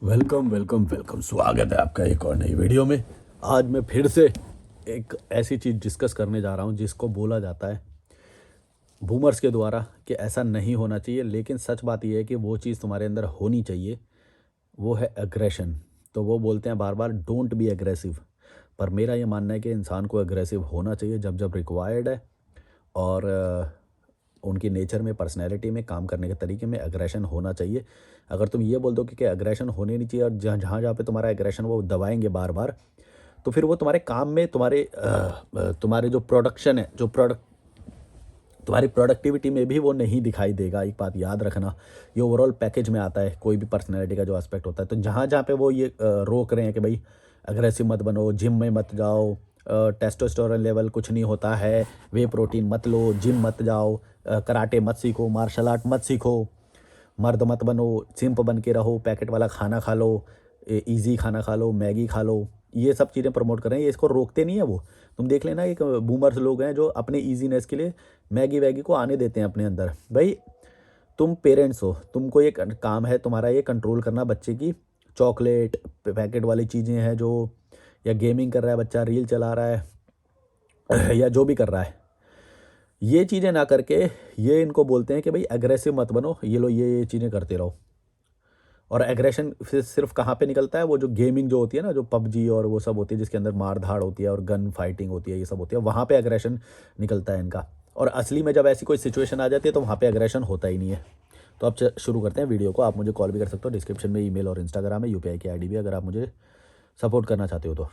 Welcome welcome welcome, स्वागत है आपका एक और नई वीडियो में। आज मैं फिर से एक ऐसी चीज़ डिस्कस करने जा रहा हूँ जिसको बोला जाता है बूमर्स के द्वारा कि ऐसा नहीं होना चाहिए, लेकिन सच बात यह है कि वो चीज़ तुम्हारे अंदर होनी चाहिए। वो है एग्रेशन। तो वो बोलते हैं बार बार डोंट बी एग्रेसिव, पर मेरा ये मानना है कि इंसान को एग्रेसिव होना चाहिए जब जब रिक्वायर्ड है। और उनकी नेचर में, पर्सनैलिटी में, काम करने के तरीके में एग्रेशन होना चाहिए। अगर तुम ये बोल दो कि एग्रेशन होने नहीं चाहिए और जहाँ जहाँ जहाँ पे तुम्हारा एग्रेशन वो दबाएंगे बार बार, तो फिर वो तुम्हारे काम में, तुम्हारे जो प्रोडक्शन है, जो प्रोडक्ट, तुम्हारी प्रोडक्टिविटी में भी वो नहीं दिखाई देगा। एक बात याद रखना, ये ओवरऑल पैकेज में आता है कोई भी पर्सनैलिटी का जो एस्पेक्ट होता है। तो जहाँ जहाँ पे वो ये रोक रहे हैं कि भाई अग्रेसिव मत बनो, जिम में मत जाओ, टेस्टोस्टेरोन लेवल कुछ नहीं होता है, वे प्रोटीन मत लो, जिम मत जाओ, कराटे मत सीखो, मार्शल आर्ट मत सीखो, मर्द मत बनो, सिंप बन के रहो, पैकेट वाला खाना खा लो, इजी खाना खा लो, मैगी खा लो, ये सब चीज़ें प्रमोट कर रहे हैं। ये इसको रोकते नहीं है वो। तुम देख लेना, एक बूमर्स लोग हैं जो अपने ईजीनेस के लिए मैगी वैगी को आने देते हैं अपने अंदर। भाई तुम पेरेंट्स हो, तुमको ये काम है तुम्हारा ये कंट्रोल करना बच्चे की चॉकलेट पैकेट वाली चीज़ें हैं जो, या गेमिंग कर रहा है बच्चा, रील चला रहा है या जो भी कर रहा है, ये चीज़ें ना करके ये इनको बोलते हैं कि भाई एग्रेसिव मत बनो, ये लो ये चीज़ें करते रहो। और एग्रेशन फिर सिर्फ कहाँ पे निकलता है, वो जो गेमिंग जो होती है ना, जो पबजी और वो सब होती है जिसके अंदर मार धाड़ होती है और गन फाइटिंग होती है, ये सब होती है, वहाँ पे एग्रेशन निकलता है इनका। और असली में जब ऐसी कोई सिचुएशन आ जाती है तो वहाँ पे एग्रेशन होता ही नहीं है। तो अब शुरू करते हैं वीडियो को। आप मुझे कॉल भी कर सकते हो, डिस्क्रिप्शन में ईमेल और इंस्टाग्राम है, यूपीआई की आईडी भी, अगर आप मुझे सपोर्ट करना चाहते हो तो।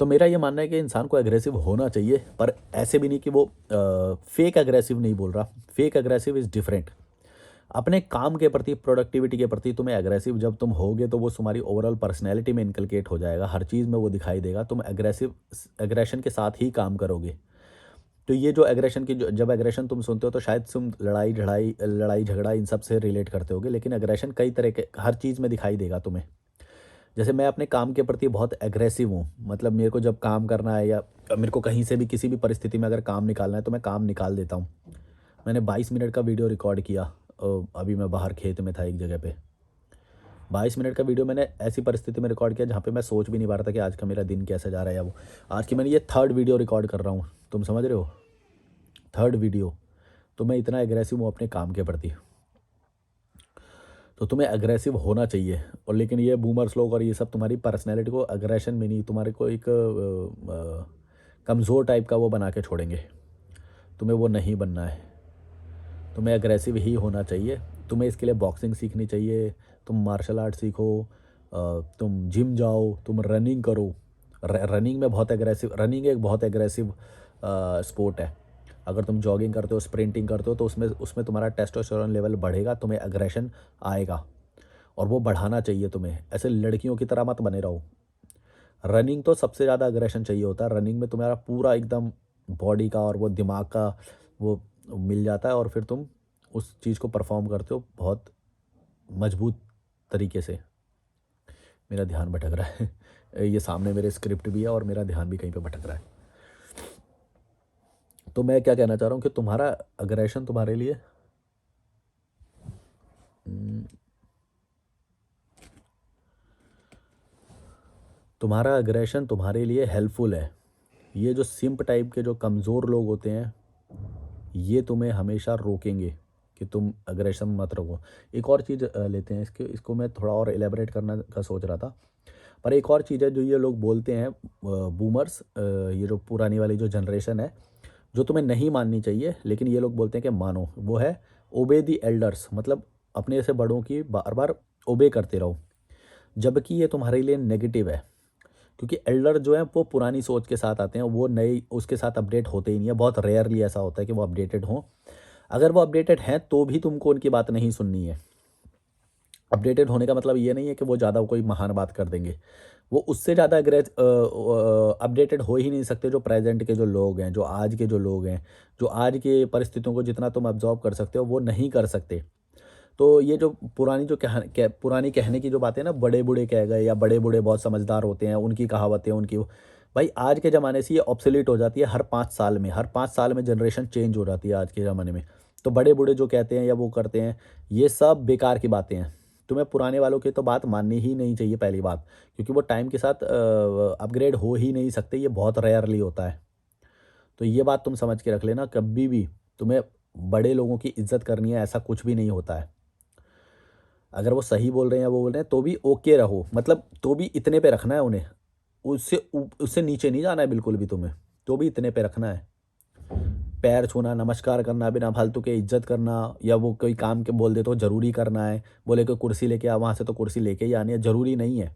तो मेरा ये मानना है कि इंसान को एग्रेसिव होना चाहिए, पर ऐसे भी नहीं कि वो फेक एग्रेसिव नहीं बोल रहा। Fake aggressive is different. अपने काम के प्रति, प्रोडक्टिविटी के प्रति तुम्हें एग्रेसिव जब तुम होगे तो वो तुम्हारी ओवरऑल पर्सनैलिटी में इनकलकेट हो जाएगा, हर चीज़ में वो दिखाई देगा। तुम एग्रेशन के साथ ही काम करोगे। तो ये जो एग्रेशन की, जब एग्रेशन तुम सुनते हो तो शायद तुम लड़ाई झगड़ा इन सब से रिलेट करते होगे, लेकिन एग्रेशन कई तरह के हर चीज़ में दिखाई देगा तुम्हें। जैसे मैं अपने काम के प्रति बहुत एग्रेसिव हूँ, मतलब मेरे को जब काम करना है या मेरे को कहीं से भी किसी भी परिस्थिति में अगर काम निकालना है तो मैं काम निकाल देता हूँ। मैंने 22 मिनट का वीडियो रिकॉर्ड किया। अभी मैं बाहर खेत में था एक जगह पे। 22 मिनट का वीडियो मैंने ऐसी परिस्थिति में रिकॉर्ड किया जहाँ पे मैं सोच भी नहीं पा रहा था कि आज का मेरा दिन कैसा जा रहा है, या वो आज की मैंने ये थर्ड वीडियो रिकॉर्ड कर रहा हूँ। तुम समझ रहे हो, थर्ड वीडियो। तो मैं इतना एग्रेसिव हूँ अपने काम के प्रति। तो तुम्हें एग्रेसिव होना चाहिए। और लेकिन ये बूमर्स लोग और ये सब तुम्हारी पर्सनैलिटी को एग्रेशन में नहीं, तुम्हारे को एक कमज़ोर टाइप का वो बना के छोड़ेंगे। तुम्हें वो नहीं बनना है, तुम्हें एग्रेसिव ही होना चाहिए। तुम्हें इसके लिए बॉक्सिंग सीखनी चाहिए, तुम मार्शल आर्ट सीखो, तुम जिम जाओ, तुम रनिंग करो। रनिंग में बहुत एग्रेसिव, रनिंग एक बहुत एग्रेसिव स्पोर्ट है। अगर तुम जॉगिंग करते हो, स्प्रिंटिंग करते हो, तो उसमें उसमें तुम्हारा टेस्टोस्टेरोन लेवल बढ़ेगा, तुम्हें एग्रेशन आएगा। और वो बढ़ाना चाहिए तुम्हें। ऐसे लड़कियों की तरह मत बने रहो। रनिंग तो सबसे ज़्यादा एग्रेशन चाहिए होता है। रनिंग में तुम्हारा पूरा एकदम बॉडी का और वो दिमाग का वो मिल जाता है, और फिर तुम उस चीज़ को परफॉर्म करते हो बहुत मजबूत तरीके से। मेरा ध्यान भटक रहा है ये सामने मेरे स्क्रिप्ट भी है और मेरा ध्यान भी कहीं पे भटक रहा है। तो मैं क्या कहना चाह रहा हूँ कि तुम्हारा अग्रेशन तुम्हारे लिए तुम्हारा अग्रेशन तुम्हारे लिए हेल्पफुल है। ये जो सिंप टाइप के जो कमज़ोर लोग होते हैं, ये तुम्हें हमेशा रोकेंगे कि तुम अग्रेशन मत रखो। एक और चीज़ लेते हैं, इसको मैं थोड़ा और एलेबरेट करना का सोच रहा था। पर एक और चीज़ है जो ये लोग बोलते हैं बूमर्स, ये जो पुरानी वाली जो जनरेशन है, जो तुम्हें नहीं माननी चाहिए लेकिन ये लोग बोलते हैं कि मानो, वो है ओबे दी एल्डर्स। मतलब अपने से बड़ों की बार बार ओबे करते रहो, जबकि ये तुम्हारे लिए नेगेटिव है। क्योंकि एल्डर जो है वो पुरानी सोच के साथ आते हैं, वो नई उसके साथ अपडेट होते ही नहीं है। बहुत रेयरली ऐसा होता है कि वो अपडेटेड हों। अगर वो अपडेटेड हैं तो भी तुमको उनकी बात नहीं सुननी है। अपडेटेड होने का मतलब ये नहीं है कि वो ज़्यादा कोई महान बात कर देंगे। वो उससे ज़्यादा अपडेटेड हो ही नहीं सकते जो प्रेजेंट के जो लोग हैं, जो आज के जो लोग हैं, जो आज के परिस्थितियों को जितना तुम अब्जॉर्व कर सकते हो वो नहीं कर सकते। तो ये जो पुरानी जो पुरानी कहने की जो बातें ना, बड़े बूढ़े कह गए या बड़े बूढ़े बहुत समझदार होते हैं, उनकी कहावतें, उनकी भाई आज के ज़माने से ये ऑब्सोलीट हो जाती है। हर 5 साल में जनरेशन चेंज हो जाती है आज के ज़माने में। तो बड़े बूढ़े जो कहते हैं या वो करते हैं, ये सब बेकार की बातें हैं। तुम्हें पुराने वालों की तो बात माननी ही नहीं चाहिए पहली बात, क्योंकि वो टाइम के साथ अपग्रेड हो ही नहीं सकते, ये बहुत रेयरली होता है। तो ये बात तुम समझ के रख लेना, कभी भी तुम्हें बड़े लोगों की इज्जत करनी है ऐसा कुछ भी नहीं होता है। अगर वो सही बोल रहे हैं या वो बोल रहे हैं तो भी ओके रहो, मतलब तो भी इतने पे रखना है उन्हें, उससे नीचे नहीं जाना है बिल्कुल भी तुम्हें, तो भी इतने पे रखना है। पैर छूना, नमस्कार करना, बिना फालतू के इज्जत करना, या वो कोई काम के बोल दे तो ज़रूरी करना है, बोले कोई कुर्सी लेके आ वहाँ से तो कुर्सी लेके ही आनी है, ज़रूरी नहीं है।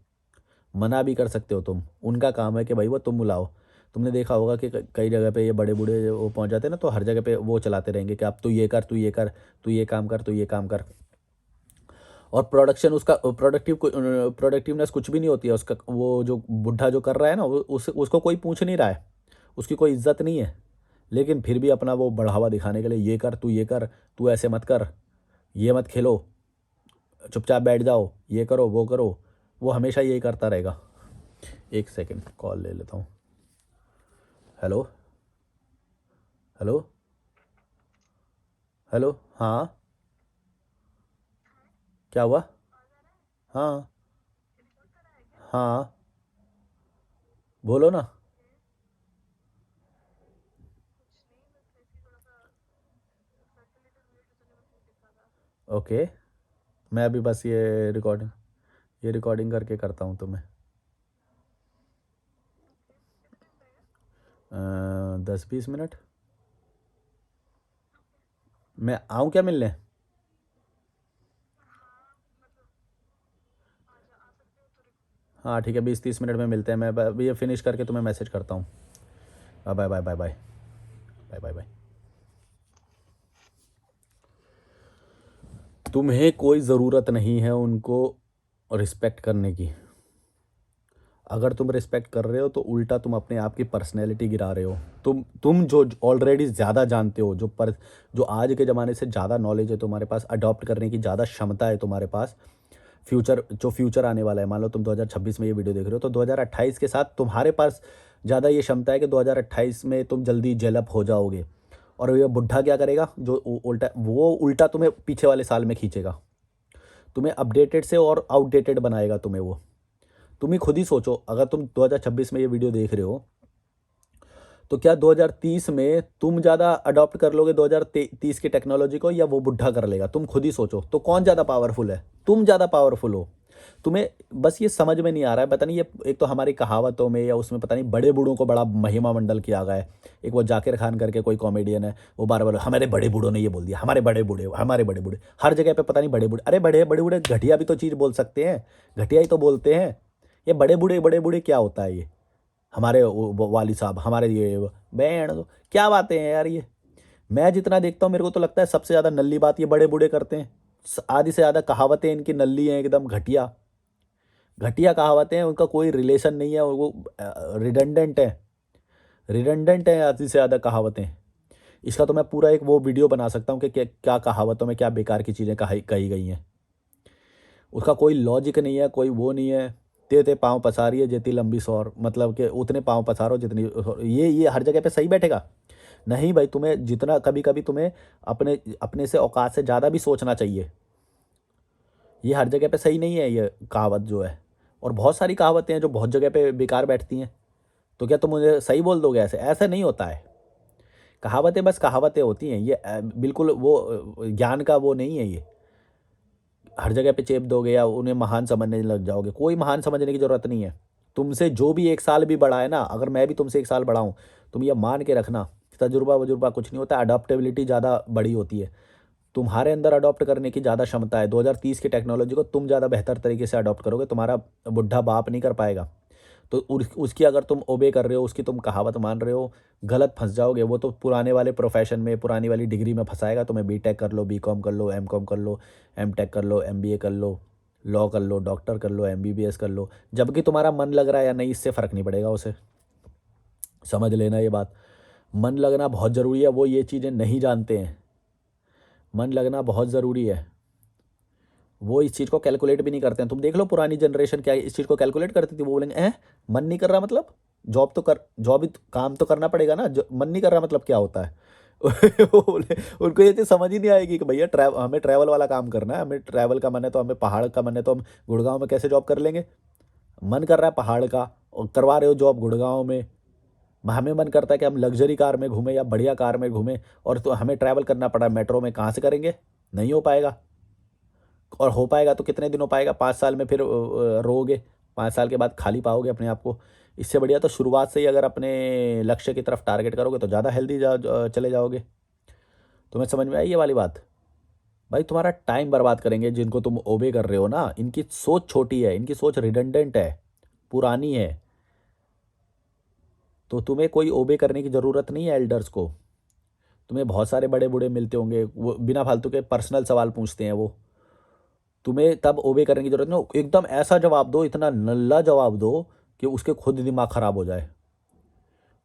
मना भी कर सकते हो तुम, उनका काम है कि भाई वो तुम बुलाओ। तुमने देखा होगा कि कई जगह पे ये बड़े बूढ़े वो पहुँच जाते हैं ना, तो हर जगह पे वो चलाते रहेंगे कि अब तू ये कर, तू ये कर, तू ये काम कर, तू ये काम कर। और प्रोडक्शन उसका प्रोडक्टिवनेस कुछ भी नहीं होती है उसका। वो जो बुढ़ा जो कर रहा है ना, उसको कोई पूछ नहीं रहा है, उसकी कोई इज्जत नहीं है, लेकिन फिर भी अपना वो बढ़ावा दिखाने के लिए ये कर, तू ये कर, तू ऐसे मत कर, ये मत खेलो, चुपचाप बैठ जाओ, ये करो वो करो, वो हमेशा यही करता रहेगा। एक सेकंड कॉल ले लेता हूँ। हेलो हेलो हेलो, हाँ क्या हुआ? हाँ हाँ, बोलो ना। ओके, मैं अभी बस ये रिकॉर्डिंग करके करता हूँ तुम्हें। 10-20 मिनट। मैं आऊँ क्या मिलने? हाँ ठीक है, 20-30 मिनट में मिलते हैं। मैं अभी ये फिनिश करके तुम्हें मैसेज करता हूँ। Bye bye bye bye bye bye bye bye. तुम्हें कोई ज़रूरत नहीं है उनको रिस्पेक्ट करने की। अगर तुम रिस्पेक्ट कर रहे हो तो उल्टा तुम अपने आप की पर्सनैलिटी गिरा रहे हो। तुम जो ऑलरेडी ज़्यादा जानते हो, जो आज के ज़माने से ज़्यादा नॉलेज है तुम्हारे पास, अडॉप्ट करने की ज़्यादा क्षमता है तुम्हारे पास, फ्यूचर आने वाला है। मान लो तुम 2026 में ये वीडियो देख रहे हो, तो 2028 के साथ तुम्हारे पास ज़्यादा ये क्षमता है कि 2028 में तुम जल्दी डेवलप हो जाओगे। और ये बुढ़ा क्या करेगा, जो उल्टा तुम्हें पीछे वाले साल में खींचेगा, तुम्हें अपडेटेड से और आउटडेटेड बनाएगा तुम्हें वो। तुम ही खुद ही सोचो, अगर तुम 2026 में ये वीडियो देख रहे हो, तो क्या 2030 में तुम ज़्यादा अडॉप्ट कर लोगे 2030 की टेक्नोलॉजी को, या वो बुढ़ा कर लेगा? तुम खुद ही सोचो, तो कौन ज़्यादा पावरफुल है? तुम ज़्यादा पावरफुल हो। तुम्हें बस ये समझ में नहीं आ रहा है, पता नहीं ये एक तो हमारी कहावतों में या उसमें पता नहीं बड़े बूढ़ों को बड़ा महिमा मंडल किया गया है। एक वो जाकिर खान करके कोई कॉमेडियन है, वो बार बार हमारे बड़े बूढ़ों ने ये बोल दिया, हमारे बड़े बूढ़े, हमारे बड़े बूढ़े, हर जगह पे पता नहीं बड़े बूढ़े। अरे बड़े बड़े बूढ़े घटिया भी तो चीज़ बोल सकते हैं, घटिया ही तो बोलते हैं। ये बड़े बूढ़े क्या होता है ये? हमारे वाली साहब, हमारे ये बैंड तो क्या बातें हैं यार ये। मैं जितना देखता हूँ मेरे को तो लगता है सबसे ज़्यादा नल्ली बात ये बड़े बूढ़े करते हैं। आधी से ज़्यादा कहावतें इनकी नल्ली हैं, एकदम घटिया घटिया कहावतें हैं, उनका कोई रिलेशन नहीं है, और वो रिडंडेंट है आधी से ज़्यादा कहावतें। इसका तो मैं पूरा एक वो वीडियो बना सकता हूँ कि क्या क्या कहावतों में क्या बेकार की चीज़ें कही गई हैं। उसका कोई लॉजिक नहीं है, कोई वो नहीं है। ते पाँव पसारी है जेती लंबी सौर, मतलब कि उतने पाँव पसारो जितनी ये हर जगह पे सही बैठेगा? नहीं भाई, तुम्हें जितना कभी कभी तुम्हें अपने अपने से औकात से ज़्यादा भी सोचना चाहिए। ये हर जगह पे सही नहीं है ये कहावत जो है। और बहुत सारी कहावतें हैं जो बहुत जगह पे बेकार बैठती हैं। तो क्या तुम मुझे सही बोल दोगे? ऐसे ऐसा नहीं होता है। कहावतें बस कहावतें होती हैं, ये बिल्कुल वो ज्ञान का वो नहीं है ये। हर जगह पे चेप दोगे या उन्हें महान समझने लग जाओगे, कोई महान समझने की ज़रूरत नहीं है। तुमसे जो भी 1 साल भी बड़ा है ना, अगर मैं भी तुमसे 1 साल बड़ा हूँ, तुम ये मान के रखना, तजुर्बा वजुर्बा कुछ नहीं होता, अडॉप्टेबिलिटी ज़्यादा बड़ी होती है। तुम्हारे अंदर अडॉप्ट करने की ज़्यादा क्षमता है। 2030 की टेक्नोलॉजी को तुम ज़्यादा बेहतर तरीके से अडॉप्ट करोगे, तुम्हारा बुढ़ा बाप नहीं कर पाएगा। तो उसकी अगर तुम ओबे कर रहे हो, उसकी तुम कहावत मान रहे हो, गलत फंस जाओगे। वो तो पुराने वाले प्रोफेशन में, पुरानी वाली डिग्री में फंसाएगा तुम्हें। बीटेक कर लो, बीकॉम कर लो, एमकॉम कर लो, एमटेक कर लो, एमबीए कर लो, लॉ कर लो, डॉक्टर कर लो, एमबीबीएस कर लो, जबकि तुम्हारा मन लग रहा है या नहीं, इससे फ़र्क नहीं पड़ेगा उसे। समझ लेना ये बात, मन लगना बहुत ज़रूरी है। वो ये चीज़ें नहीं जानते हैं, मन लगना बहुत ज़रूरी है। वो इस चीज़ को कैलकुलेट भी नहीं करते हैं। तुम देख लो पुरानी जनरेशन क्या इस चीज़ को कैलकुलेट करती थी। वो बोलेंगे मन नहीं कर रहा मतलब, जॉब ही काम तो करना पड़ेगा ना। मन नहीं कर रहा मतलब क्या होता है? वो बोले उनको ये चीज़ समझ ही नहीं आएगी कि भैया हमें ट्रैवल वाला काम करना है, हमें ट्रैवल का मन है तो हमें पहाड़ का मन है तो हम गुड़गांव में कैसे जॉब कर लेंगे। मन कर रहा है पहाड़ का और करवा रहे हो जॉब गुड़गांव में। हमें मन करता है कि हम लग्जरी कार में घूमें या बढ़िया कार में घूमें, और तो हमें ट्रैवल करना पड़ा मेट्रो में, कहाँ से करेंगे। नहीं हो पाएगा। और हो पाएगा तो कितने दिन हो पाएगा, 5 साल में फिर रोओगे, 5 साल के बाद खाली पाओगे अपने आप को। इससे बढ़िया तो शुरुआत से ही अगर अपने लक्ष्य की तरफ टारगेट करोगे तो ज़्यादा हेल्दी चले जाओगे। तुम्हें समझ में आई ये वाली बात। भाई तुम्हारा टाइम बर्बाद करेंगे जिनको तुम ओबे कर रहे हो ना, इनकी सोच छोटी है, इनकी सोच रिडंडेंट है, पुरानी है। तो तुम्हें कोई ओबे करने की ज़रूरत नहीं है एल्डर्स को। तुम्हें बहुत सारे बड़े बूढ़े मिलते होंगे, वो बिना फालतू के पर्सनल सवाल पूछते हैं वो। तुम्हें तब ओबे करने की ज़रूरत नहीं, एकदम ऐसा जवाब दो, इतना नल्ला जवाब दो कि उसके खुद दिमाग ख़राब हो जाए।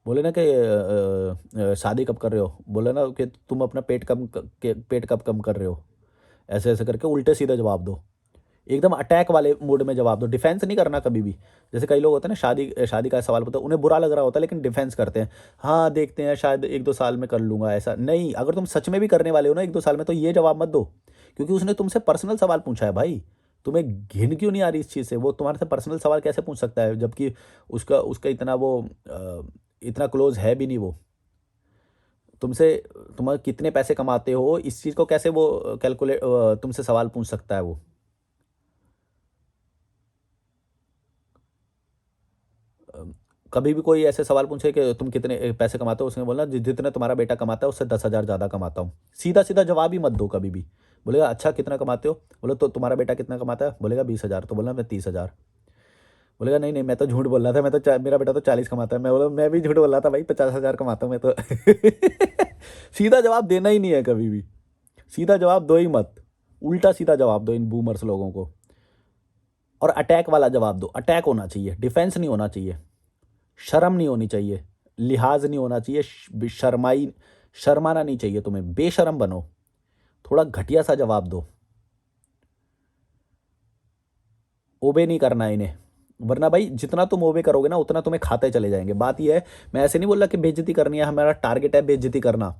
बोले ना कि शादी कब कर रहे हो, बोले ना कि तुम अपना पेट कब कम कर रहे हो, ऐसे ऐसे करके उल्टे सीधे जवाब दो। एकदम अटैक वाले मूड में जवाब दो, डिफेंस नहीं करना कभी भी। जैसे कई लोग होते हैं ना, शादी का सवाल होता है, उन्हें बुरा लग रहा होता है लेकिन डिफेंस करते हैं, हाँ देखते हैं शायद 1-2 साल में कर लूँगा। ऐसा नहीं, अगर तुम सच में भी करने वाले हो ना 1-2 साल में, तो ये जवाब मत दो, क्योंकि उसने तुमसे पर्सनल सवाल पूछा है भाई। तुम्हें घिन क्यों नहीं आ रही इस चीज़ से, वो तुम्हारे से पर्सनल सवाल कैसे पूछ सकता है, जबकि उसका उसका इतना इतना क्लोज है भी नहीं वो तुमसे। तुम कितने पैसे कमाते हो, इस चीज़ को कैसे वो कैलकुलेट तुमसे सवाल पूछ सकता है वो। कभी भी कोई ऐसे सवाल पूछे कि तुम कितने पैसे कमाते हो, उसने बोलना जितने तुम्हारा बेटा कमाता है उससे 10,000 ज़्यादा कमाता हूँ। सीधा सीधा जवाब ही मत दो कभी भी। बोलेगा अच्छा कितना कमाते हो, बोलो तो तुम्हारा बेटा कितना कमाता है, बोलेगा 20,000, तो बोलना मैं 30,000। बोलेगा नहीं नहीं मैं तो झूठ बोल रहा था, मेरा बेटा तो 40 कमाता है। मैं बोला मैं भी झूठ बोल रहा था भाई, 50,000 कमाता हूँ मैं तो। सीधा जवाब देना ही नहीं है कभी भी, सीधा जवाब दो ही मत, उल्टा सीधा जवाब दो इन बूमर्स लोगों को। और अटैक वाला जवाब दो, अटैक होना चाहिए, डिफेंस नहीं होना चाहिए। शर्म नहीं होनी चाहिए, लिहाज नहीं होना चाहिए, शर्माना नहीं चाहिए तुम्हें, बेशर्म बनो, थोड़ा घटिया सा जवाब दो। ओबे नहीं करना है इन्हें, वरना भाई जितना तुम ओबे करोगे ना उतना तुम्हें खाते चले जाएंगे। बात यह है, मैं ऐसे नहीं बोल रहा कि बेइज्जती करनी है, हमारा टारगेट है बेइज्जती करना,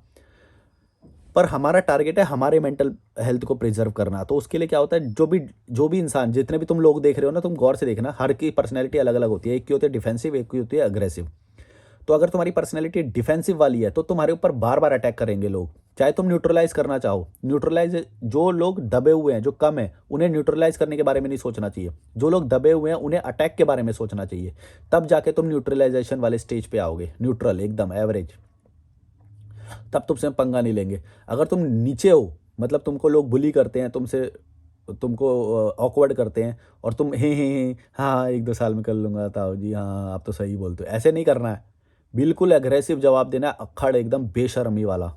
पर हमारा टारगेट है हमारे मेंटल हेल्थ को प्रिजर्व करना। तो उसके लिए क्या होता है, जो भी इंसान, जितने भी तुम लोग देख रहे हो ना, तुम गौर से देखना, हर की पर्सनैलिटी अलग अलग होती है। एक की होती है डिफेंसिव, एक की होती है अग्रेसिव। तो अगर तुम्हारी पर्सनैलिटी डिफेंसिव वाली है तो तुम्हारे ऊपर बार बार अटैक करेंगे लोग, चाहे तुम न्यूट्रलाइज करना चाहो। न्यूट्रलाइज, जो लोग दबे हुए हैं, जो कम है, उन्हें न्यूट्रलाइज करने के बारे में नहीं सोचना चाहिए। जो लोग दबे हुए हैं उन्हें अटैक के बारे में सोचना चाहिए। तब जाके तुम न्यूट्रलाइजेशन वाले स्टेज पे आओगे, न्यूट्रल एकदम एवरेज। तब तुमसे पंगा नहीं लेंगे। अगर तुम नीचे हो, मतलब तुमको लोग बुली करते हैं, तुमको ऑकवर्ड करते हैं, और तुम हे हाँ 1-2 साल में कर लूँगा ताऊ जी, हाँ आप तो सही बोलते हो, ऐसे नहीं करना है। बिल्कुल एग्रेसिव जवाब देना है, अक्खड़ एकदम बेशर्मी वाला।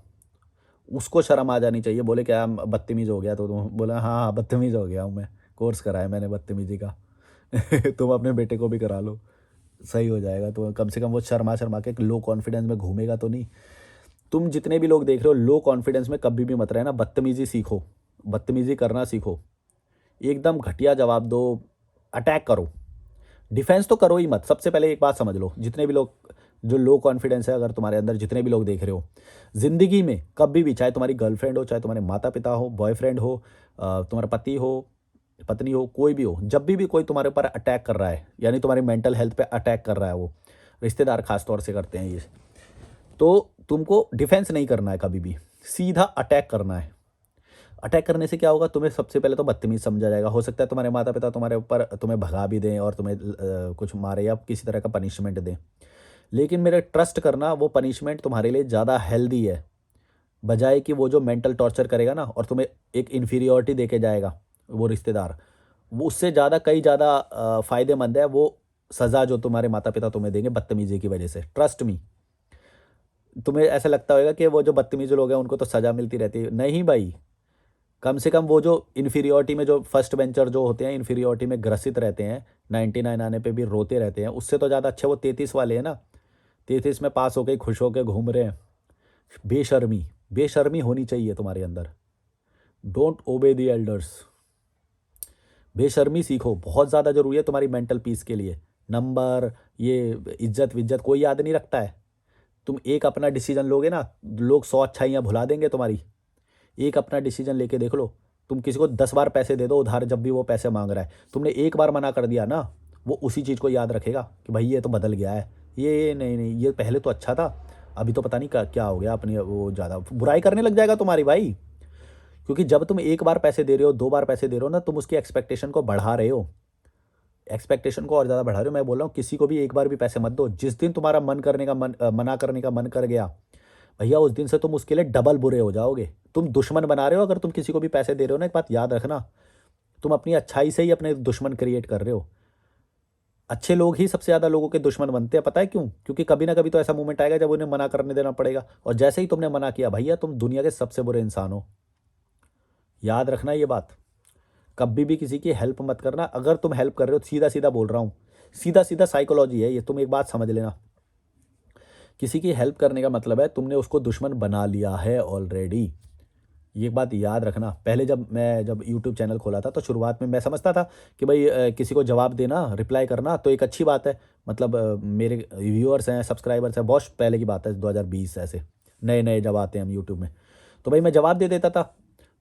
उसको शर्म आ जानी चाहिए, बोले क्या बदतमीज़ हो गया, तो तुम बोला हाँ हाँ बदतमीज़ हो गया हूँ मैं, कोर्स करा है मैंने बदतमीजी का। तुम अपने बेटे को भी करा लो, सही हो जाएगा। तो कम से कम वो शर्मा शर्मा के लो कॉन्फिडेंस में घूमेगा तो नहीं। तुम जितने भी लोग देख रहे हो लो कॉन्फिडेंस में कभी भी मत रहना, बदतमीजी सीखो, बदतमीजी करना सीखो। एकदम घटिया जवाब दो, अटैक करो, डिफेंस तो करो ही मत। सबसे पहले एक बात समझ लो, जितने भी लोग, जो लो कॉन्फिडेंस है अगर तुम्हारे अंदर, जितने भी लोग देख रहे हो, जिंदगी में कभी भी, चाहे तुम्हारी गर्लफ्रेंड हो, चाहे तुम्हारे माता पिता हो, बॉयफ्रेंड हो, तुम्हारा पति हो, पत्नी हो, कोई भी हो, जब भी कोई तुम्हारे ऊपर अटैक कर रहा है, यानी तुम्हारी मेंटल हेल्थ पे अटैक कर रहा है, वो रिश्तेदार खास तौर से करते हैं ये, तो तुमको डिफेंस नहीं करना है कभी भी, सीधा अटैक करना है। अटैक करने से क्या होगा, तुम्हें सबसे पहले तो बदतमीज समझा जाएगा। हो सकता है तुम्हारे माता पिता तुम्हारे ऊपर तुम्हें भगा भी दें और तुम्हें कुछ मारे या किसी तरह का पनिशमेंट दें, लेकिन मेरे ट्रस्ट करना, वो पनिशमेंट तुम्हारे लिए ज़्यादा हेल्दी है, बजाय कि वो जो मेंटल टॉर्चर करेगा ना और तुम्हें एक इन्फीरियोरिटी दे के जाएगा वो रिश्तेदार, वो उससे ज़्यादा, कई ज़्यादा फ़ायदेमंद है वो सज़ा जो तुम्हारे माता पिता तुम्हें देंगे बदतमीजी की वजह से। Trust me. तुम्हें ऐसा लगता होगा कि वो जो बदतमीज लोग हैं उनको तो सज़ा मिलती रहती है, नहीं भाई। कम से कम वो जो इन्फीरियोरिटी में, जो फर्स्ट बेंचर जो होते हैं इन्फीरियोरिटी में ग्रसित रहते हैं, 99 आने पे भी रोते रहते हैं, उससे तो ज़्यादा अच्छे वो 33 वाले हैं ना, 33 में पास होके खुश होके घूम रहे हैं। बेशर्मी, बेशर्मी होनी चाहिए तुम्हारे अंदर। डोंट ओबे द एल्डर्स, बेशर्मी सीखो, बहुत ज़्यादा ज़रूरी है तुम्हारी मेंटल पीस के लिए। नंबर, ये इज्जत विज्जत कोई याद नहीं रखता है। तुम एक अपना डिसीजन लोगे ना, लोग 100 अच्छाइयाँ भुला देंगे तुम्हारी। एक अपना डिसीजन लेके देख लो। तुम किसी को 10 बार पैसे दे दो उधार, जब भी वो पैसे माँग रहा है, तुमने एक बार मना कर दिया ना, वो उसी चीज़ को याद रखेगा कि भाई ये तो बदल गया है। ये नहीं, नहीं, ये पहले तो अच्छा था, अभी तो पता नहीं क्या क्या हो गया, अपनी वो ज़्यादा बुराई करने लग जाएगा तुम्हारी भाई। क्योंकि जब तुम एक बार पैसे दे रहे हो, 2 बार पैसे दे रहे हो ना, तुम उसकी एक्सपेक्टेशन को बढ़ा रहे हो। एक्सपेक्टेशन को और ज़्यादा बढ़ा रहे हो। मैं बोल रहा हूँ किसी को भी एक बार भी पैसे मत दो। जिस दिन तुम्हारा मना करने का मन कर गया, भैया उस दिन से तुम उसके लिए डबल बुरे हो जाओगे। तुम दुश्मन बना रहे हो अगर तुम किसी को भी पैसे दे रहे हो ना, एक बात याद रखना, तुम अपनी अच्छाई से ही अपने दुश्मन क्रिएट कर रहे हो। अच्छे लोग ही सबसे ज़्यादा लोगों के दुश्मन बनते हैं, पता है क्यों? क्योंकि कभी ना कभी तो ऐसा मोमेंट आएगा जब उन्हें मना करने देना पड़ेगा, और जैसे ही तुमने मना किया, भैया तुम दुनिया के सबसे बुरे इंसान हो। याद रखना ये बात। कभी भी किसी की हेल्प मत करना। अगर तुम हेल्प कर रहे हो, सीधा सीधा बोल रहा हूँ, सीधा सीधा साइकोलॉजी है ये, तुम एक बात समझ लेना। किसी की हेल्प करने का मतलब है तुमने उसको दुश्मन बना लिया है ऑलरेडी। ये एक बात याद रखना। पहले जब यूट्यूब चैनल खोला था, तो शुरुआत में मैं समझता था कि भाई किसी को जवाब देना, रिप्लाई करना तो एक अच्छी बात है। मतलब मेरे व्यूअर्स हैं, सब्सक्राइबर्स हैं, बहुत पहले की बात है, 2020 ऐसे नए नए जब आते हैं हम यूट्यूब में, तो भाई मैं जवाब दे देता था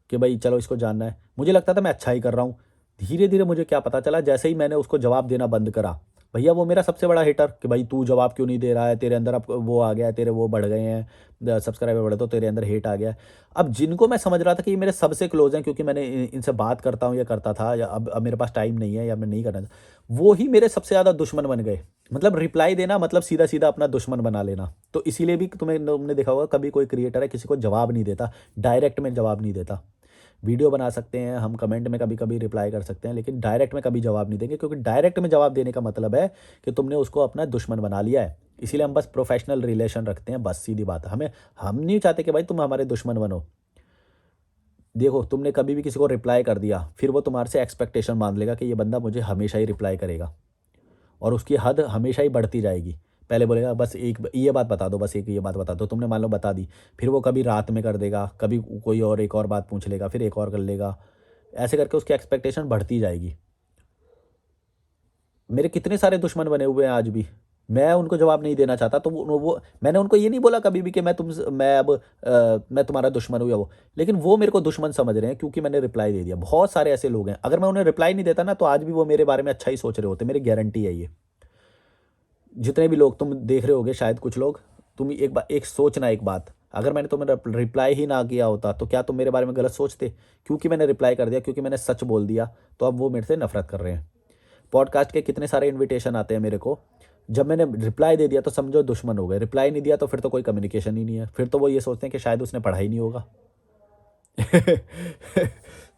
कि भाई चलो इसको जानना है। मुझे लगता था मैं अच्छा ही कर रहा हूँ। धीरे धीरे मुझे क्या पता चला, जैसे ही मैंने उसको जवाब देना बंद करा, भैया वो मेरा सबसे बड़ा हेटर, कि भाई तू जवाब क्यों नहीं दे रहा है, तेरे अंदर अब वो आ गया है, तेरे वो बढ़ गए हैं, सब्सक्राइबर बढ़े तो तेरे अंदर हेट आ गया है। अब जिनको मैं समझ रहा था कि ये मेरे सबसे क्लोज हैं, क्योंकि मैंने इनसे बात करता हूँ या करता था, या अब मेरे पास टाइम नहीं है या मैं नहीं करना, वो ही मेरे सबसे ज़्यादा दुश्मन बन गए। मतलब रिप्लाई देना मतलब सीधा सीधा अपना दुश्मन बना लेना। तो इसीलिए भी तुमने देखा होगा, कभी कोई क्रिएटर है किसी को जवाब नहीं देता, डायरेक्ट में जवाब नहीं देता। वीडियो बना सकते हैं हम, कमेंट में कभी कभी रिप्लाई कर सकते हैं, लेकिन डायरेक्ट में कभी जवाब नहीं देंगे, क्योंकि डायरेक्ट में जवाब देने का मतलब है कि तुमने उसको अपना दुश्मन बना लिया है। इसीलिए हम बस प्रोफेशनल रिलेशन रखते हैं, बस सीधी बात है। हम नहीं चाहते कि भाई तुम हमारे दुश्मन बनो। देखो, तुमने कभी भी किसी को रिप्लाई कर दिया, फिर वो तुम्हारे से एक्सपेक्टेशन बांध लेगा कि ये बंदा मुझे हमेशा ही रिप्लाई करेगा, और उसकी हद हमेशा ही बढ़ती जाएगी। पहले बोलेगा बस एक ये बात बता दो, बस एक ये बात बता दो, तुमने मान लो बता दी, फिर वो कभी रात में कर देगा, कभी कोई और एक और बात पूछ लेगा, फिर एक और कर लेगा। ऐसे करके उसकी एक्सपेक्टेशन बढ़ती जाएगी। मेरे कितने सारे दुश्मन बने हुए हैं आज भी। मैं उनको जवाब नहीं देना चाहता, तो वो मैंने उनको ये नहीं बोला कभी भी कि मैं तुम्हारा दुश्मन हूँ या वो। लेकिन वो मेरे को दुश्मन समझ रहे हैं क्योंकि मैंने रिप्लाई दे दिया। बहुत सारे ऐसे लोग हैं, अगर मैं उन्हें रिप्लाई नहीं देता ना, तो आज भी वो मेरे बारे में अच्छा ही सोच रहे होते, मेरी गारंटी है ये। जितने भी लोग तुम देख रहे होगे, शायद कुछ लोग, तुम एक बार एक सोचना एक बात, अगर मैंने तुम्हें रिप्लाई ही ना किया होता, तो क्या तुम मेरे बारे में गलत सोचते? क्योंकि मैंने रिप्लाई कर दिया, क्योंकि मैंने सच बोल दिया, तो अब वो मेरे से नफरत कर रहे हैं। पॉडकास्ट के कितने सारे इनविटेशन आते हैं मेरे को, जब मैंने रिप्लाई दे दिया तो समझो दुश्मन हो गए, रिप्लाई नहीं दिया तो फिर तो कोई कम्युनिकेशन ही नहीं है, फिर तो वो ये सोचते हैं कि शायद उसने पढ़ा ही नहीं होगा।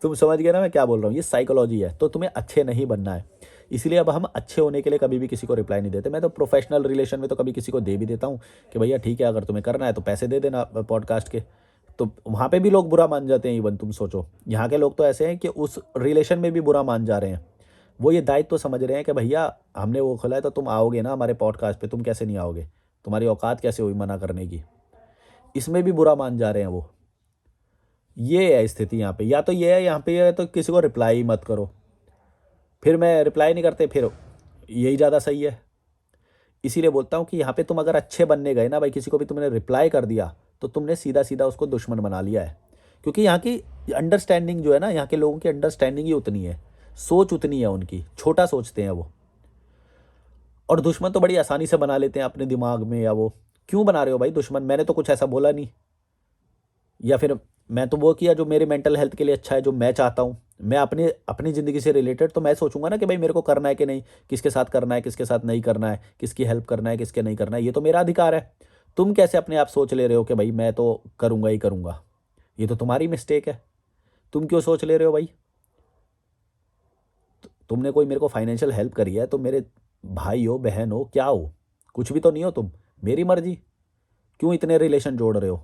तुम समझ गए ना मैं क्या बोल रहा हूँ? ये साइकोलॉजी है। तो तुम्हें अच्छे नहीं बनना है, इसलिए अब हम अच्छे होने के लिए कभी भी किसी को रिप्लाई नहीं देते। मैं तो प्रोफेशनल रिलेशन में तो कभी किसी को दे भी देता हूँ कि भैया ठीक है, अगर तुम्हें करना है तो पैसे दे देना पॉडकास्ट के। तो वहाँ पे भी लोग बुरा मान जाते हैं। इवन तुम सोचो, यहाँ के लोग तो ऐसे हैं कि उस रिलेशन में भी बुरा मान जा रहे हैं। वो ये दायित्व तो समझ रहे हैं कि भैया हमने वो खोला है तो तुम आओगे ना हमारे पॉडकास्ट पे, तुम कैसे नहीं आओगे, तुम्हारी औकात कैसे हुई मना करने की। इसमें भी बुरा मान जा रहे हैं वो। ये है स्थिति यहाँ पे। या तो ये है, यहाँ पे ये है तो किसी को रिप्लाई ही मत करो। फिर मैं रिप्लाई नहीं करते, फिर यही ज़्यादा सही है। इसीलिए बोलता हूँ कि यहाँ पे तुम अगर अच्छे बनने गए ना भाई, किसी को भी तुमने रिप्लाई कर दिया, तो तुमने सीधा सीधा उसको दुश्मन बना लिया है। क्योंकि यहाँ की अंडरस्टैंडिंग जो है ना, यहाँ के लोगों की अंडरस्टैंडिंग ही उतनी है, सोच उतनी है उनकी, छोटा सोचते हैं वो। और दुश्मन तो बड़ी आसानी से बना लेते हैं अपने दिमाग में। या वो क्यों बना रहे हो भाई दुश्मन? मैंने तो कुछ ऐसा बोला नहीं, या फिर मैं तो वो किया जो मेरे मेंटल हेल्थ के लिए अच्छा है, जो मैं चाहता हूँ। मैं अपनी अपनी ज़िंदगी से रिलेटेड तो मैं सोचूंगा ना कि भाई मेरे को करना है कि नहीं, किसके साथ करना है, किसके साथ नहीं करना है, किसकी हेल्प करना है, किसके नहीं करना है, ये तो मेरा अधिकार है। तुम कैसे अपने आप सोच ले रहे हो कि भाई मैं तो करूँगा ही करूँगा? ये तो तुम्हारी मिस्टेक है। तुम क्यों सोच ले रहे हो भाई? तुमने कोई मेरे को फाइनेंशियल हेल्प करी है तो मेरे भाई हो, बहन हो, क्या हो? कुछ भी तो नहीं हो तुम। मेरी मर्जी। क्यों इतने रिलेशन जोड़ रहे हो?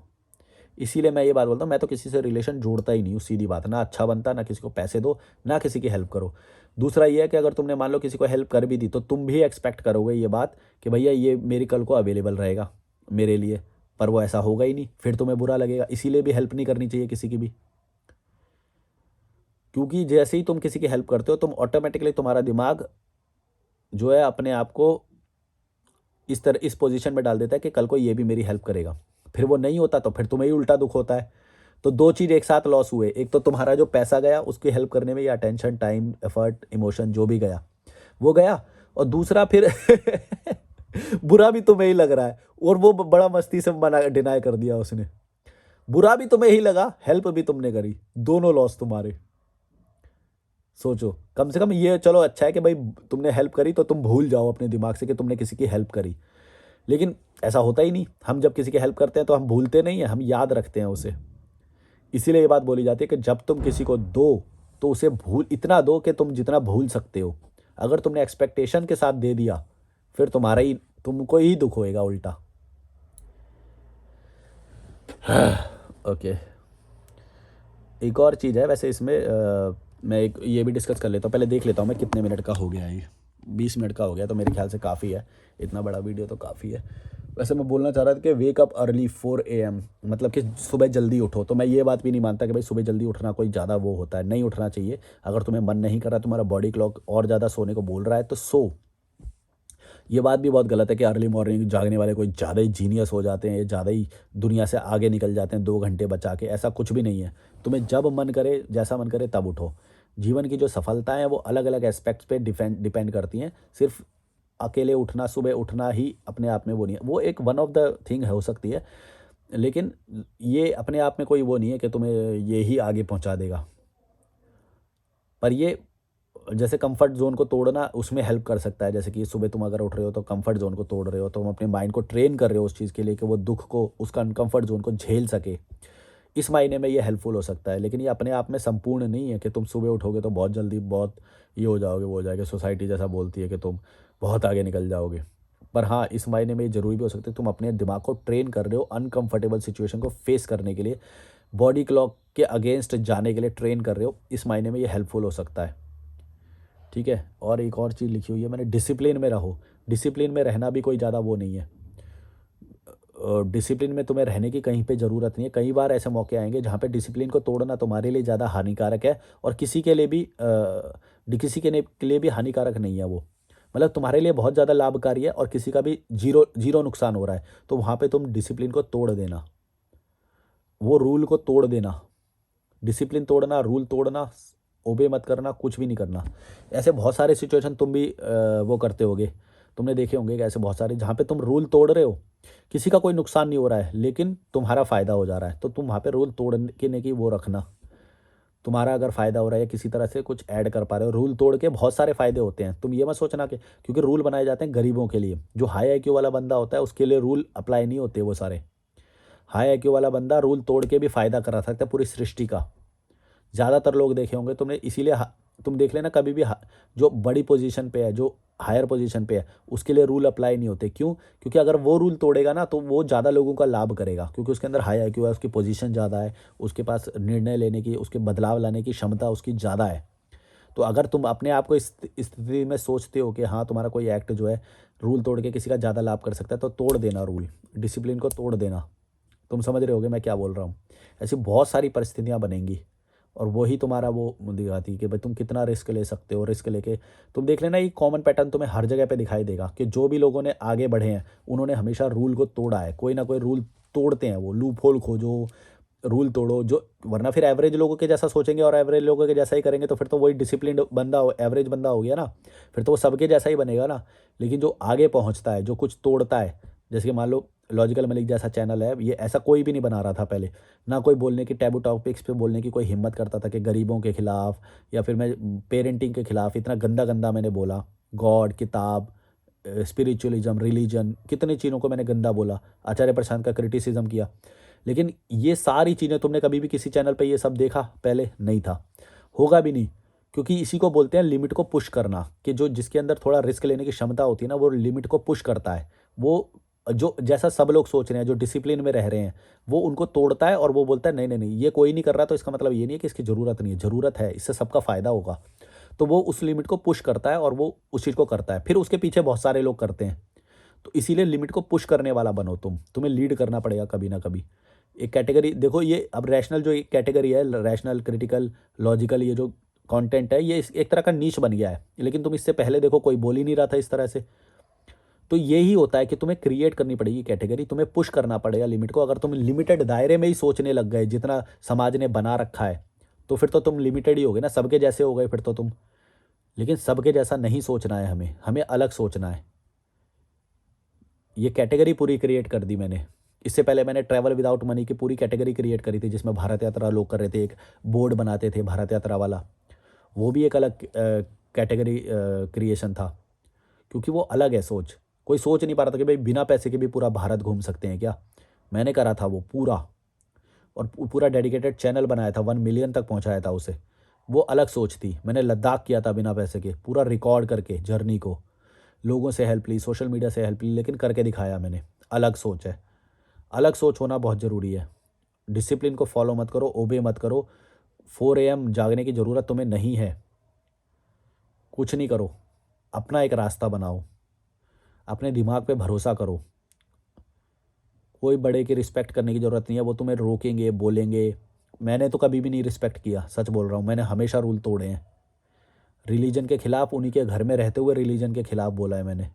इसीलिए मैं ये बात बोलता हूँ, मैं तो किसी से रिलेशन जोड़ता ही नहीं हूँ, सीधी बात। ना अच्छा बनता, ना किसी को पैसे दो, ना किसी की हेल्प करो। दूसरा ये है कि अगर तुमने मान लो किसी को हेल्प कर भी दी, तो तुम भी एक्सपेक्ट करोगे ये बात कि भैया ये मेरी कल को अवेलेबल रहेगा मेरे लिए। पर वो ऐसा होगा ही नहीं, फिर तुम्हें बुरा लगेगा। इसीलिए भी हेल्प नहीं करनी चाहिए किसी की भी। क्योंकि जैसे ही तुम किसी की हेल्प करते हो, तुम ऑटोमेटिकली तुम्हारा दिमाग जो है अपने आप को इस पोजीशन में डाल देता है कि कल को ये भी मेरी हेल्प करेगा। फिर वो नहीं होता तो फिर तुम्हें ही उल्टा दुख होता है। तो 2 चीज़ एक साथ लॉस हुए, एक तो तुम्हारा जो पैसा गया उसकी हेल्प करने में, या अटेंशन, टाइम, एफर्ट, इमोशन जो भी गया, वो गया, और दूसरा फिर बुरा भी तुम्हें ही लग रहा है, और वो बड़ा मस्ती से मना डिनाई कर दिया उसने। बुरा भी तुम्हें ही लगा, हेल्प भी तुमने करी, दोनों लॉस तुम्हारे। सोचो, कम से कम ये चलो अच्छा है कि भाई तुमने हेल्प करी तो तुम भूल जाओ अपने दिमाग से कि तुमने किसी की हेल्प करी। लेकिन ऐसा होता ही नहीं, हम जब किसी की हेल्प करते हैं तो हम भूलते नहीं हैं, हम याद रखते हैं उसे। इसीलिए ये बात बोली जाती है कि जब तुम किसी को दो तो उसे भूल इतना दो कि तुम जितना भूल सकते हो। अगर तुमने एक्सपेक्टेशन के साथ दे दिया, फिर तुमको ही दुख होएगा उल्टा। ओके, एक और चीज़ है वैसे इसमें, मैं एक ये भी डिस्कस कर लेता हूँ। पहले देख लेता हूँ मैं कितने मिनट का हो गया है। ये 20 मिनट का हो गया, तो मेरे ख्याल से काफ़ी है, इतना बड़ा वीडियो तो काफ़ी है। वैसे मैं बोलना चाह रहा था कि वेक अप अर्ली 4 AM, मतलब कि सुबह जल्दी उठो। तो मैं ये बात भी नहीं मानता कि भाई सुबह जल्दी उठना कोई ज़्यादा वो होता है, नहीं उठना चाहिए। अगर तुम्हें मन नहीं कर रहा, तुम्हारा बॉडी क्लॉक और ज़्यादा सोने को बोल रहा है तो सो। ये बात भी बहुत गलत है कि अर्ली मॉर्निंग जागने वाले कोई ज़्यादा ही जीनियस हो जाते हैं, ज़्यादा ही दुनिया से आगे निकल जाते हैं 2 घंटे बचा के। ऐसा कुछ भी नहीं है। तुम्हें जब मन करे, जैसा मन करे तब उठो। जीवन की जो सफलताएं हैं वो अलग अलग एस्पेक्ट्स पे डिपेंड करती हैं। सिर्फ अकेले उठना, सुबह उठना ही अपने आप में वो नहीं है। वो एक वन ऑफ द थिंग हो सकती है, लेकिन ये अपने आप में कोई वो नहीं है कि तुम्हें ये ही आगे पहुंचा देगा। पर ये जैसे कंफर्ट जोन को तोड़ना उसमें हेल्प कर सकता है। जैसे कि सुबह तुम अगर उठ रहे हो तो कंफर्ट जोन को तोड़ रहे हो, तो तुम अपने माइंड को ट्रेन कर रहे हो उस चीज़ के लिए कि वो दुख को, उसका अनकंफर्ट जोन को झेल सके। इस मायने में ये हेल्पफुल हो सकता है। लेकिन ये अपने आप में संपूर्ण नहीं है कि तुम सुबह उठोगे तो बहुत जल्दी बहुत ये हो जाओगे, वो हो जाएगा। सोसाइटी जैसा बोलती है कि तुम बहुत आगे निकल जाओगे। पर हाँ, इस मायने में ये ज़रूरी भी हो सकता है तुम अपने दिमाग को ट्रेन कर रहे हो अनकंफर्टेबल सिचुएशन को फेस करने के लिए, बॉडी क्लॉक के अगेंस्ट जाने के लिए ट्रेन कर रहे हो। इस मायने में ये हेल्पफुल हो सकता है। ठीक है, और एक और चीज़ लिखी हुई है मैंने, डिसिप्लिन में रहो। डिसिप्लिन में रहना भी कोई ज़्यादा वो नहीं है। डिसिप्लिन में तुम्हें रहने की कहीं पे ज़रूरत नहीं है। कई बार ऐसे मौके आएंगे जहाँ पे डिसिप्लिन को तोड़ना तुम्हारे लिए ज़्यादा हानिकारक है, और किसी के लिए भी हानिकारक नहीं है वो। मतलब तुम्हारे लिए बहुत ज़्यादा लाभकारी है और किसी का भी जीरो जीरो नुकसान हो रहा है, तो वहाँ पे तुम डिसिप्लिन को तोड़ देना, वो रूल को तोड़ देना। डिसिप्लिन तोड़ना, रूल तोड़ना, ओबे मत करना, कुछ भी नहीं करना। ऐसे बहुत सारे सिचुएशन तुम भी वो करते होगे, तुमने देखे होंगे कि ऐसे बहुत सारे जहाँ पे तुम रूल तोड़ रहे हो, किसी का कोई नुकसान नहीं हो रहा है लेकिन तुम्हारा फ़ायदा हो जा रहा है, तो तुम वहाँ पे रूल तोड़ने की वो रखना। तुम्हारा अगर फ़ायदा हो रहा है या किसी तरह से कुछ ऐड कर पा रहे हो, रूल तोड़ के बहुत सारे फ़ायदे होते हैं। तुम ये मत सोचना कि क्योंकि रूल बनाए जाते हैं गरीबों के लिए, जो हाई IQ वाला बंदा होता है उसके लिए रूल अप्लाई नहीं होते वो सारे। हाई IQ वाला बंदा रूल तोड़ के भी फ़ायदा करा सकता है पूरी सृष्टि का। ज़्यादातर लोग देखे होंगे तुमने, इसीलिए तुम देख लेना कभी भी जो बड़ी पोजीशन पे है, जो हायर पोजीशन पे है, उसके लिए रूल अप्लाई नहीं होते। क्यों? क्योंकि अगर वो रूल तोड़ेगा ना तो वो ज़्यादा लोगों का लाभ करेगा, क्योंकि उसके अंदर हाई IQ है, उसकी पोजीशन ज़्यादा है, उसके पास निर्णय लेने की, उसके बदलाव लाने की क्षमता उसकी ज़्यादा है। तो अगर तुम अपने आप को इस स्थिति में सोचते हो कि हाँ तुम्हारा कोई एक्ट जो है रूल तोड़ के किसी का ज़्यादा लाभ कर सकता है, तो तोड़ देना रूल, डिसिप्लिन को तोड़ देना। तुम समझ रहे होगे मैं क्या बोल रहा हूँ। ऐसी बहुत सारी परिस्थितियाँ बनेंगी और वही तुम्हारा वो दिखाती है कि भाई तुम कितना रिस्क ले सकते हो। रिस्क लेके तुम देख लेना, ये कॉमन पैटर्न तुम्हें हर जगह पे दिखाई देगा कि जो भी लोगों ने आगे बढ़े हैं उन्होंने हमेशा रूल को तोड़ा है। कोई ना कोई रूल तोड़ते हैं, वो लूप होल खोजो, रूल तोड़ो। जो वरना फिर एवरेज लोगों के जैसा सोचेंगे और एवरेज लोगों के जैसा ही करेंगे तो फिर तो वही डिसिप्लिन्ड बंदा एवरेज बंदा हो गया ना, फिर तो वो सबके जैसा ही बनेगा ना। लेकिन जो आगे पहुंचता है, जो कुछ तोड़ता है, जैसे कि मान लो लॉजिकल मलिक जैसा चैनल है, ये ऐसा कोई भी नहीं बना रहा था पहले। ना कोई बोलने की टैबू टॉपिक्स पे बोलने की कोई हिम्मत करता था कि गरीबों के खिलाफ, या फिर मैं पेरेंटिंग के खिलाफ इतना गंदा गंदा मैंने बोला। गॉड, किताब, स्पिरिचुअलिज्म, रिलीजन, कितनी चीज़ों को मैंने गंदा बोला, आचार्य प्रशांत का क्रिटिसिज्म किया। लेकिन ये सारी चीज़ें तुमने कभी भी किसी चैनल पे ये सब देखा? पहले नहीं था, होगा भी नहीं। क्योंकि इसी को बोलते हैं लिमिट को पुश करना, कि जो जिसके अंदर थोड़ा रिस्क लेने की क्षमता होती है ना, वो लिमिट को पुश करता है। वो जो जैसा सब लोग सोच रहे हैं, जो डिसिप्लिन में रह रहे हैं, वो उनको तोड़ता है और वो बोलता है नहीं नहीं नहीं, ये कोई नहीं कर रहा तो इसका मतलब ये नहीं है कि इसकी ज़रूरत नहीं है, ज़रूरत है, इससे सबका फ़ायदा होगा। तो वो उस लिमिट को पुश करता है और वो उस चीज़ को करता है, फिर उसके पीछे बहुत सारे लोग करते हैं। तो इसीलिए लिमिट को पुश करने वाला बनो तुम्हें लीड करना पड़ेगा कभी ना कभी। एक कैटेगरी देखो, ये अब रैशनल जो एक कैटेगरी है, रैशनल, क्रिटिकल, लॉजिकल, ये जो कंटेंट है, ये एक तरह का नीश बन गया है। लेकिन तुम इससे पहले देखो कोई बोल ही नहीं रहा था इस तरह से। तो यही होता है कि तुम्हें क्रिएट करनी पड़ेगी कैटेगरी, तुम्हें पुश करना पड़ेगा लिमिट को। अगर तुम लिमिटेड दायरे में ही सोचने लग गए जितना समाज ने बना रखा है, तो फिर तो तुम लिमिटेड ही होगे ना, सबके जैसे हो गए फिर तो तुम। लेकिन सबके जैसा नहीं सोचना है, हमें हमें अलग सोचना है। ये कैटेगरी पूरी क्रिएट कर दी मैंने। इससे पहले मैंने ट्रैवल विदाउट मनी की पूरी कैटेगरी क्रिएट करी थी, जिसमें भारत यात्रा लोग कर रहे थे, एक बोर्ड बनाते थे भारत यात्रा वाला। वो भी एक अलग कैटेगरी क्रिएशन था, क्योंकि वो अलग है सोच। कोई सोच नहीं पा रहा था कि भाई बिना पैसे के भी पूरा भारत घूम सकते हैं क्या। मैंने करा था वो पूरा, और पूरा डेडिकेटेड चैनल बनाया था, 1 मिलियन तक पहुंचाया था उसे। वो अलग सोच थी। मैंने लद्दाख किया था बिना पैसे के, पूरा रिकॉर्ड करके जर्नी को, लोगों से हेल्प ली, सोशल मीडिया से हेल्प ली, लेकिन करके दिखाया मैंने। अलग सोच है। अलग सोच होना बहुत ज़रूरी है। डिसिप्लिन को फॉलो मत करो, ओबे मत करो। 4 AM जागने की ज़रूरत तुम्हें नहीं है। कुछ नहीं करो, अपना एक रास्ता बनाओ, अपने दिमाग पे भरोसा करो। कोई बड़े की रिस्पेक्ट करने की ज़रूरत नहीं है, वो तुम्हें रोकेंगे, बोलेंगे। मैंने तो कभी भी नहीं रिस्पेक्ट किया, सच बोल रहा हूँ। मैंने हमेशा रूल तोड़े हैं। रिलीजन के खिलाफ, उन्हीं के घर में रहते हुए रिलीजन के खिलाफ बोला है मैंने।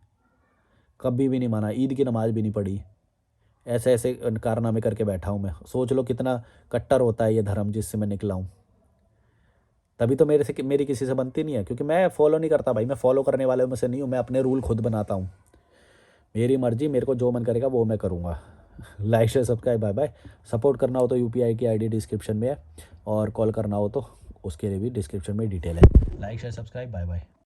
कभी भी नहीं माना, ईद की नमाज भी नहीं पढ़ी। ऐसे ऐसे कारनामे करके बैठा हूँ मैं। सोच लो कितना कट्टर होता है ये धर्म जिससे मैं निकला हूँ। तभी तो मेरी किसी से बनती नहीं है, क्योंकि मैं फॉलो नहीं करता भाई। मैं फॉलो करने वाले में से नहीं हूँ। मैं अपने रूल खुद बनाता हूँ। मेरी मर्जी, मेरे को जो मन करेगा वो मैं करूँगा। Like share subscribe, bye bye. Support करना हो तो UPI की ID डिस्क्रिप्शन में है, और कॉल करना हो तो उसके लिए भी डिस्क्रिप्शन में डिटेल है। Like share subscribe, bye bye.